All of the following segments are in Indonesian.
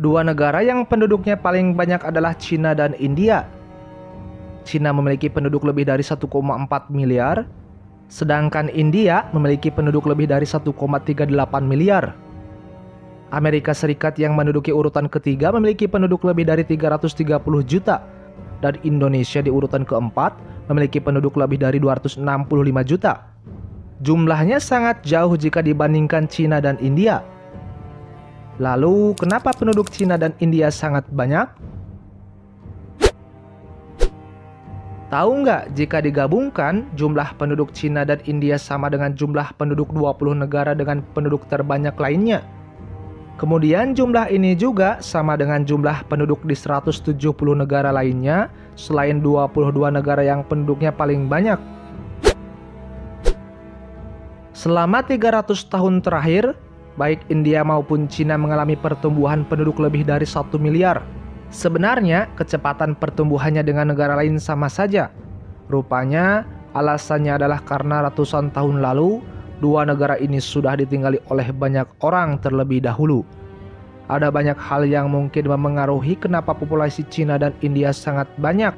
Dua negara yang penduduknya paling banyak adalah Cina dan India. Cina memiliki penduduk lebih dari 1,4 miliar, sedangkan India memiliki penduduk lebih dari 1,38 miliar. Amerika Serikat yang menduduki urutan ketiga memiliki penduduk lebih dari 330 juta, dan Indonesia di urutan keempat memiliki penduduk lebih dari 265 juta. Jumlahnya sangat jauh jika dibandingkan Cina dan India. Lalu, kenapa penduduk Cina dan India sangat banyak? Tahu nggak, jika digabungkan, jumlah penduduk Cina dan India sama dengan jumlah penduduk 20 negara dengan penduduk terbanyak lainnya. Kemudian jumlah ini juga sama dengan jumlah penduduk di 170 negara lainnya, selain 22 negara yang penduduknya paling banyak. Selama 300 tahun terakhir, baik India maupun Cina mengalami pertumbuhan penduduk lebih dari 1 miliar. Sebenarnya, kecepatan pertumbuhannya dengan negara lain sama saja. Rupanya, alasannya adalah karena ratusan tahun lalu, dua negara ini sudah ditinggali oleh banyak orang terlebih dahulu. Ada banyak hal yang mungkin memengaruhi kenapa populasi Cina dan India sangat banyak.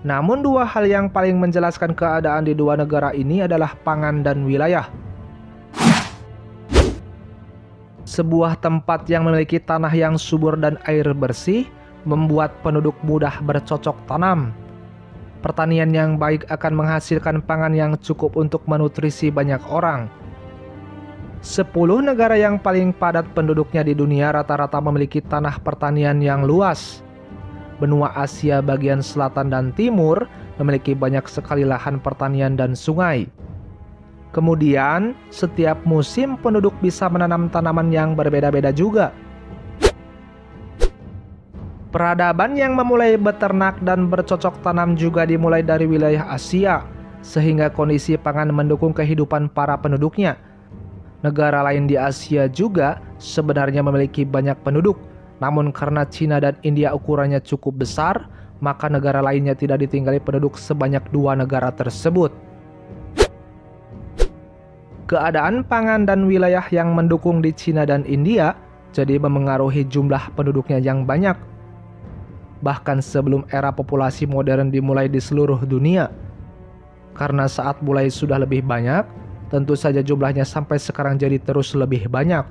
Namun dua hal yang paling menjelaskan keadaan di dua negara ini adalah pangan dan wilayah. Sebuah tempat yang memiliki tanah yang subur dan air bersih membuat penduduk mudah bercocok tanam. Pertanian yang baik akan menghasilkan pangan yang cukup untuk menutrisi banyak orang. 10 negara yang paling padat penduduknya di dunia rata-rata memiliki tanah pertanian yang luas. Benua Asia bagian selatan dan timur memiliki banyak sekali lahan pertanian dan sungai. Kemudian, setiap musim penduduk bisa menanam tanaman yang berbeda-beda juga. Peradaban yang memulai beternak dan bercocok tanam juga dimulai dari wilayah Asia, sehingga kondisi pangan mendukung kehidupan para penduduknya. Negara lain di Asia juga sebenarnya memiliki banyak penduduk, namun karena Cina dan India ukurannya cukup besar, maka negara lainnya tidak ditinggali penduduk sebanyak dua negara tersebut. Keadaan pangan dan wilayah yang mendukung di Cina dan India jadi memengaruhi jumlah penduduknya yang banyak. Bahkan sebelum era populasi modern dimulai di seluruh dunia. Karena saat mulai sudah lebih banyak, tentu saja jumlahnya sampai sekarang jadi terus lebih banyak.